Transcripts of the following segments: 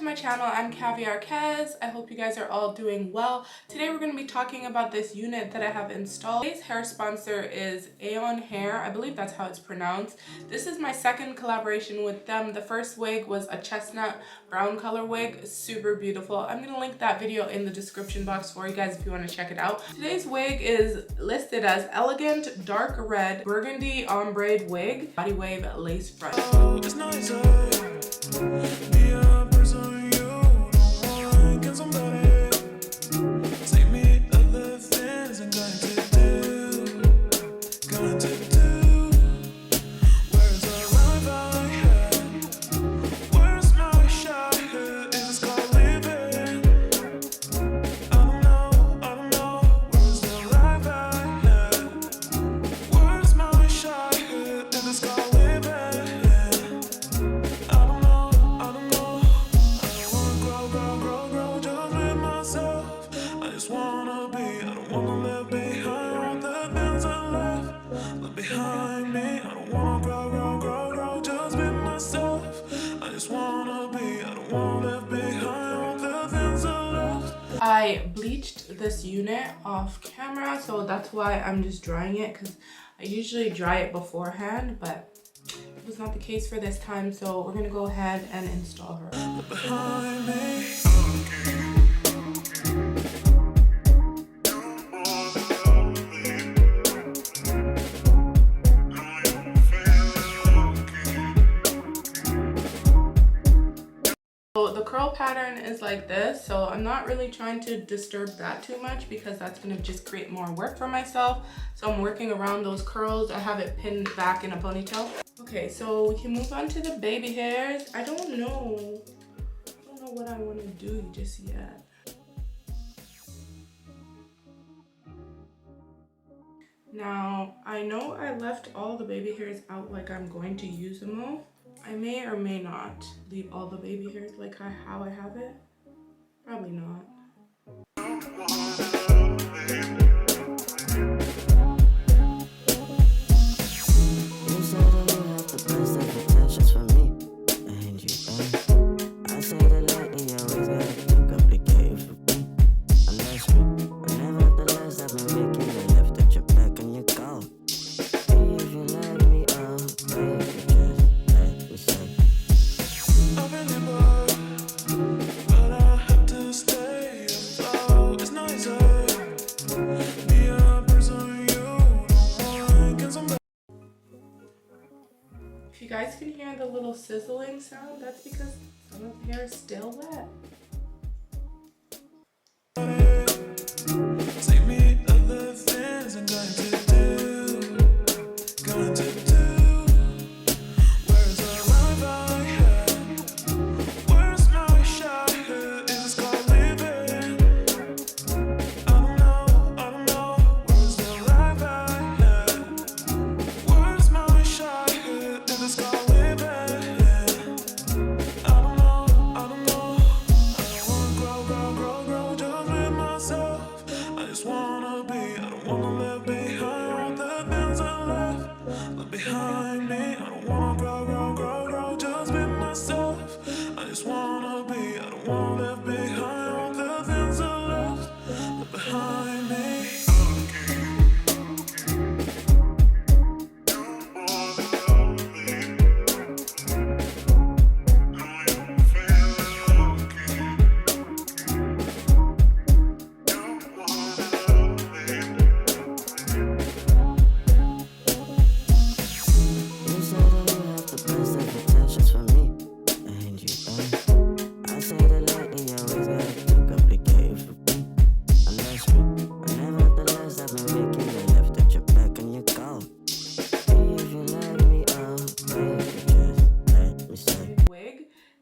my channel. I'm Kaviar Kez. I hope you guys are all doing well. Today we're going to be talking about this unit that I have installed. Today's hair sponsor is Eayon hair. I believe that's how it's pronounced. This is my second collaboration with them. The first wig was a chestnut brown color wig. Super beautiful. I'm going to link that video in the description box for you guys if you want to check it out. Today's wig is listed as elegant dark red burgundy ombre wig, body wave lace front. Be a person you don't want. Can somebody take me other things I'm going to do? Where's the life I had? Where's my shot? Is this called living? I don't know. Where's the life I had? Where's my shot? Is this called living? I bleached this unit off camera, so that's why I'm just drying it, because I usually dry it beforehand, but it was not the case for this time, so we're gonna go ahead and install her. Behind me. So the curl pattern is like this, so I'm not really trying to disturb that too much because that's going to just create more work for myself. So I'm working around those curls. I have it pinned back in a ponytail. Okay, so we can move on to the baby hairs. I don't know what I want to do just yet. Now, I know I left all the baby hairs out like I'm going to use them all. I may or may not leave all the baby hairs like how I have it. Probably not. If you guys can hear the little sizzling sound, that's because some of the hair is still wet. Take me other things I'm going to do. Where's the life I had? Where's my shot? Is this called living? I don't know. Where's the life I had? Where's my shot? Is this called living? I don't know. I don't wanna grow just with myself. I just wanna be. I don't wanna live behind all the things I left behind me. I don't wanna grow just with myself. I just wanna be. I don't wanna live behind all the things I left behind me.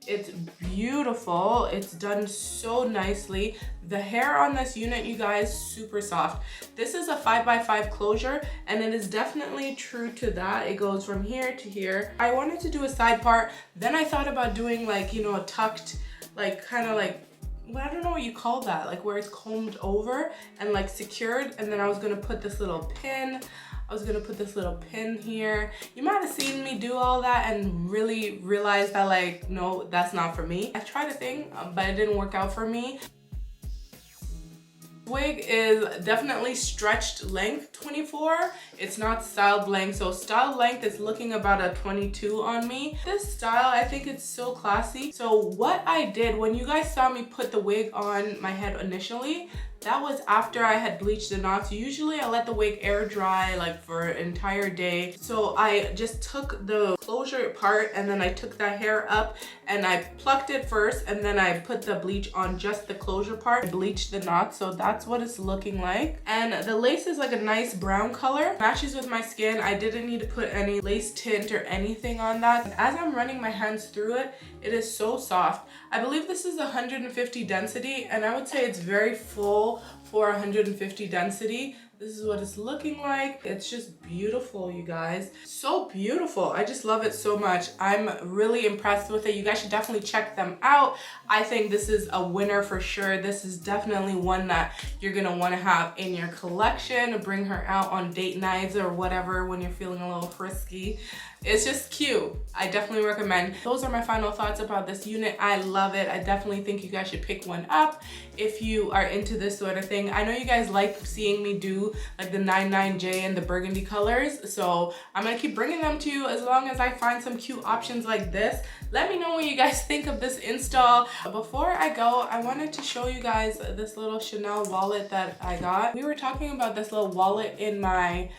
It's beautiful. It's done so nicely. The hair on this unit, you guys, super soft. This is a 5x5 closure, and it is definitely true to that. It goes from here to here. I wanted to do a side part, then I thought about doing like, you know, a tucked, like kind of like well, I don't know what you call that, like where it's combed over and like secured, and then I was gonna put this little pin. Here. You might have seen me do all that and really realize that like, no, that's not for me. I tried a thing, but it didn't work out for me. Wig is definitely stretched length 24. It's not styled length. So styled length is looking about a 22 on me. This style, I think it's so classy. So what I did when you guys saw me put the wig on my head initially, that was after I had bleached the knots. Usually I let the wig air dry like for an entire day. So I just took the closure part and then I took that hair up and I plucked it first, and then I put the bleach on just the closure part. I bleached the knots, so that's what it's looking like. And the lace is like a nice brown color. Matches with my skin. I didn't need to put any lace tint or anything on that. As I'm running my hands through it, it is so soft. I believe this is 150 density, and I would say it's very full for 150 density. This is what it's looking like. It's just beautiful, you guys. So beautiful. I just love it so much. I'm really impressed with it. You guys should definitely check them out. I think this is a winner for sure. This is definitely one that you're gonna wanna have in your collection, bring her out on date nights or whatever when you're feeling a little frisky. It's just cute. I definitely recommend. Those are my final thoughts about this unit. I love it. I definitely think you guys should pick one up if you are into this sort of thing. I know you guys like seeing me do like the 99J and the burgundy colors, so I'm gonna keep bringing them to you as long as I find some cute options like this. Let me know what you guys think of this install. Before I go, I wanted to show you guys this little Chanel wallet that I got. We were talking about this little wallet in my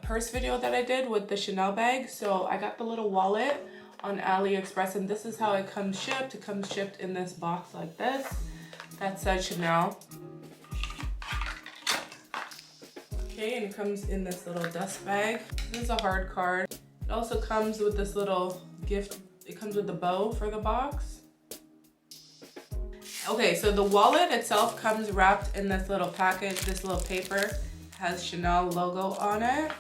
purse video that I did with the Chanel bag. So I got the little wallet on AliExpress, and this is how it comes shipped. It comes shipped in this box like this. That says Chanel. Okay, and it comes in this little dust bag. This is a hard card. It also comes with this little gift. It comes with the bow for the box. Okay, so the wallet itself comes wrapped in this little package, this little paper. Has Chanel logo on it.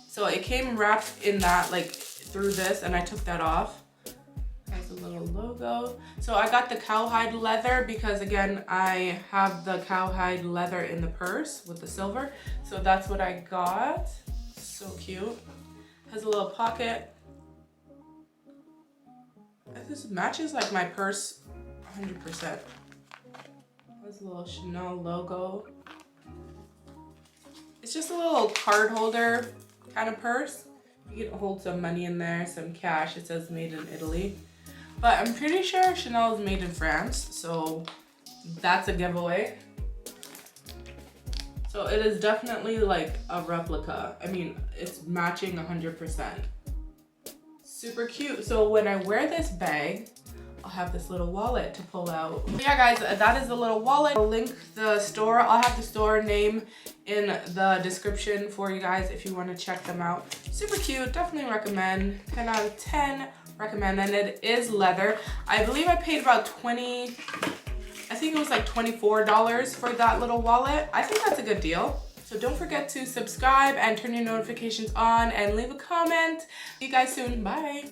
So it came wrapped in that, like through this, and I took that off. Has a little logo. So I got the cowhide leather because again, I have the cowhide leather in the purse with the silver. So that's what I got. So cute. Has a little pocket. This matches like my purse 100%. Has a little Chanel logo. It's just a little card holder kind of purse. You can hold some money in there, some cash. It says made in Italy. But I'm pretty sure Chanel is made in France, so that's a giveaway. So it is definitely like a replica. I mean, it's matching 100%. Super cute. So when I wear this bag, I'll have this little wallet to pull out. But yeah guys, that is the little wallet. I'll link the store. I'll have the store name in the description for you guys if you want to check them out. Super cute, definitely recommend. 10 out of 10, recommend. And it is leather. I believe I paid about I think it was like $24 for that little wallet. I think that's a good deal. So don't forget to subscribe and turn your notifications on and leave a comment. See you guys soon, bye.